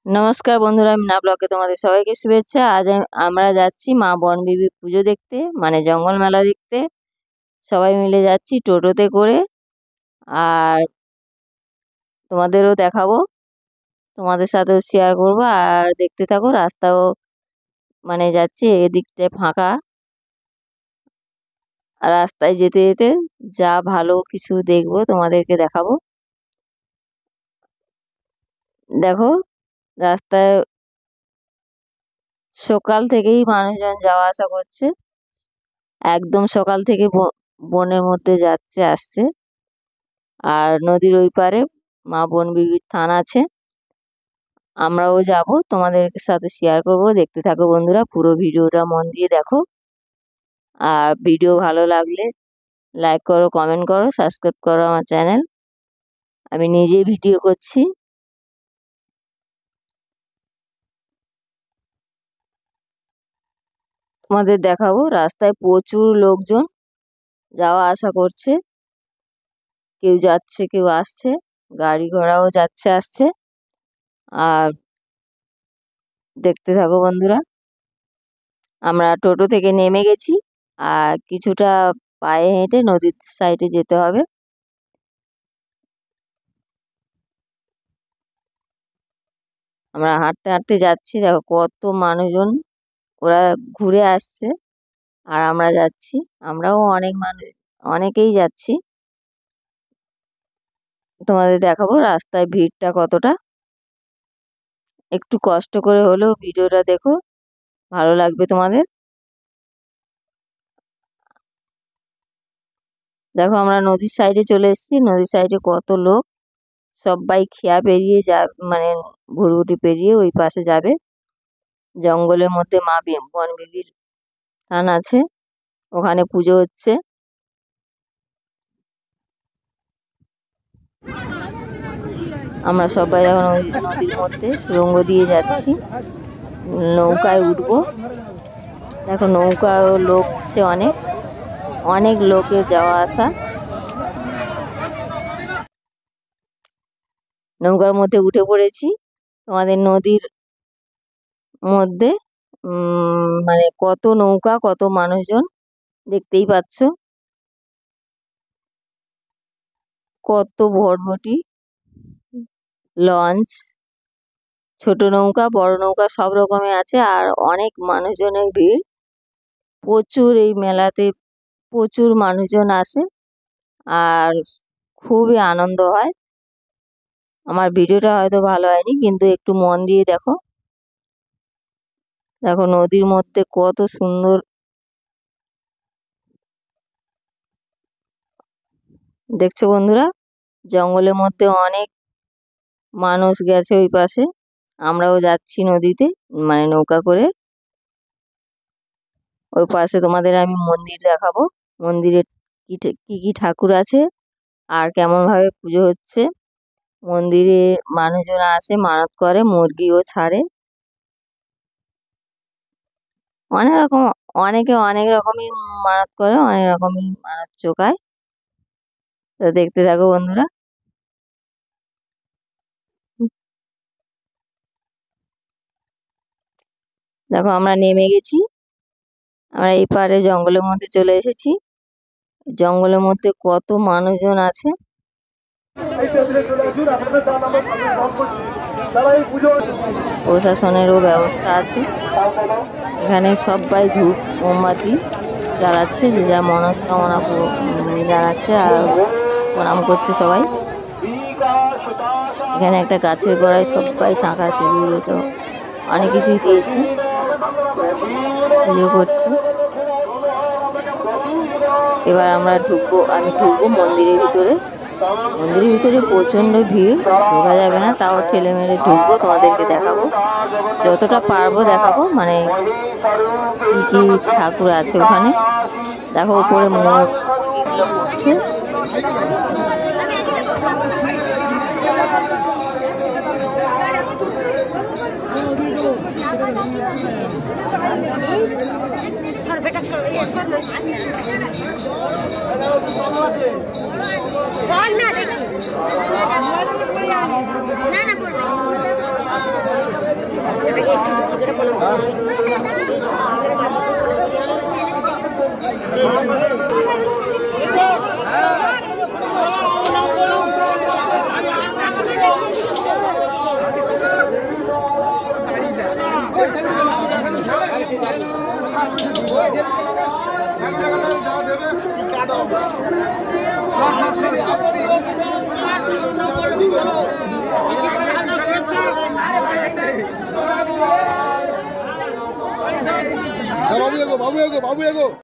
নমস্কার বন্ধুরা, আমি না ব্লগে তোমাদের সবাইকে শুভেচ্ছা। আজ আমরা যাচ্ছি মা বনবিবি পুজো দেখতে, মানে জঙ্গল মেলা দেখতে। সবাই মিলে যাচ্ছি টোটোতে করে। আর তোমাদেরও দেখাবো, তোমাদের সাথেও শেয়ার করবো। আর দেখতে থাকো, রাস্তাও মানে যাচ্ছি এদিকটায় ফাঁকা। আর রাস্তায় যেতে যেতে যা ভালো কিছু দেখবো তোমাদেরকে দেখাবো। দেখো, রাস্তায় সকাল থেকেই মানুষজন যাওয়া আসা করছে। একদম সকাল থেকে বনের মধ্যে যাচ্ছে আসছে। আর নদীর ওই পারে মা বনবিবির থান আছে। আমরাও যাব, তোমাদের সাথে শেয়ার করব। দেখতে থাকো বন্ধুরা, পুরো ভিডিওটা মন দিয়ে দেখো। আর ভিডিও ভালো লাগলে লাইক করো, কমেন্ট করো, সাবস্ক্রাইব করো আমার চ্যানেল। আমি নিজে ভিডিও করছি। তোমাদের দেখাবো, রাস্তায় প্রচুর লোকজন যাওয়া আসা করছে। কেউ যাচ্ছে, কেউ আসছে, গাড়ি ঘোড়াও যাচ্ছে আসছে। আর দেখতে থাকো বন্ধুরা, আমরা টোটো থেকে নেমে গেছি। আর কিছুটা পায়ে হেঁটে নদীর সাইডে যেতে হবে। আমরা হাঁটতে হাঁটতে যাচ্ছি। দেখো কত মানুষজন, ওরা ঘুরে আসছে আর আমরা যাচ্ছি। আমরাও অনেক মানুষ, অনেকেই যাচ্ছি। তোমাদের দেখাবো রাস্তায় ভিড়টা কতটা। একটু কষ্ট করে হলেও ভিডিওটা দেখো, ভালো লাগবে তোমাদের। দেখো, আমরা নদীর সাইডে চলে এসেছি। নদীর সাইডে কত লোক, সবাই খেয়া পেরিয়ে যা, মানে ভুরভুটি পেরিয়ে ওই পাশে যাবে। জঙ্গলের মধ্যে মা বনবিবির থান আছে, ওখানে পুজো হচ্ছে। আমরা সবাই এখন ওই নদীর মধ্যে সুড়ঙ্গ দিয়ে যাচ্ছি, নৌকায় উঠবো। দেখো নৌকা লোক আছে, অনেক অনেক লোকের যাওয়া আসা। নৌকার মধ্যে উঠে পড়েছি। তোমাদের নদীর মধ্যে মানে কত নৌকা, কত মানুষজন দেখতেই পাচ্ছ। কত ভটভটি, লঞ্চ, ছোট নৌকা, বড় নৌকা সব রকমের আছে। আর অনেক মানুষজনের ভিড় প্রচুর। এই মেলাতে প্রচুর মানুষজন আসে আর খুবই আনন্দ হয়। আমার ভিডিওটা হয়তো ভালো হয়নি, কিন্তু একটু মন দিয়ে দেখো। দেখো নদীর মধ্যে কত সুন্দর, দেখছো বন্ধুরা। জঙ্গলের মধ্যে অনেক মানুষ গেছে ওই পাশে, আমরাও যাচ্ছি নদীতে, মানে নৌকা করে। ওই পাশে তোমাদের আমি মন্দির দেখাবো। মন্দিরে কি কি ঠাকুর আছে আর কেমন ভাবে পুজো হচ্ছে। মন্দিরে মানুষজন আসে, মানত করে, মুরগিও ছাড়ে। অনেক রকম, অনেকে অনেক রকমই মানত করে, অনেক রকমই মানত চোকায়। তো দেখতে থাকো বন্ধুরা। দেখো আমরা নেমে গেছি, আমরা এই পারে জঙ্গলের মধ্যে চলে এসেছি। জঙ্গলের মধ্যে কত মানুষজন আছে। প্রশাসনেরও ব্যবস্থা আছে এখানে। সবাই ধূপ মোমবাতি জ্বালাচ্ছে, যে যা মনস্কামনা জানাচ্ছে আর প্রণাম করছে সবাই। এখানে একটা গাছের গোড়ায় সবাই শাঁখা সিঁদুর তো অনেক কিছুই দিয়েছে, পুজো করছে। এবার আমরা ঢুকবো, আমি ঢুকবো মন্দিরের ভিতরে। মন্দিরের ভিতরে প্রচন্ড ভিড়, ঢোকা যাবে না, তাও ঠেলে মেরে ঢুকবো, তোমাদেরকে দেখাবো যতটা পারবো দেখাবো। মানে কি কি ঠাকুর আছে ওখানে। দেখো উপরে মুরগিগুলো উঠছে। বাবু এগো বাবু এগো বাবু এগো।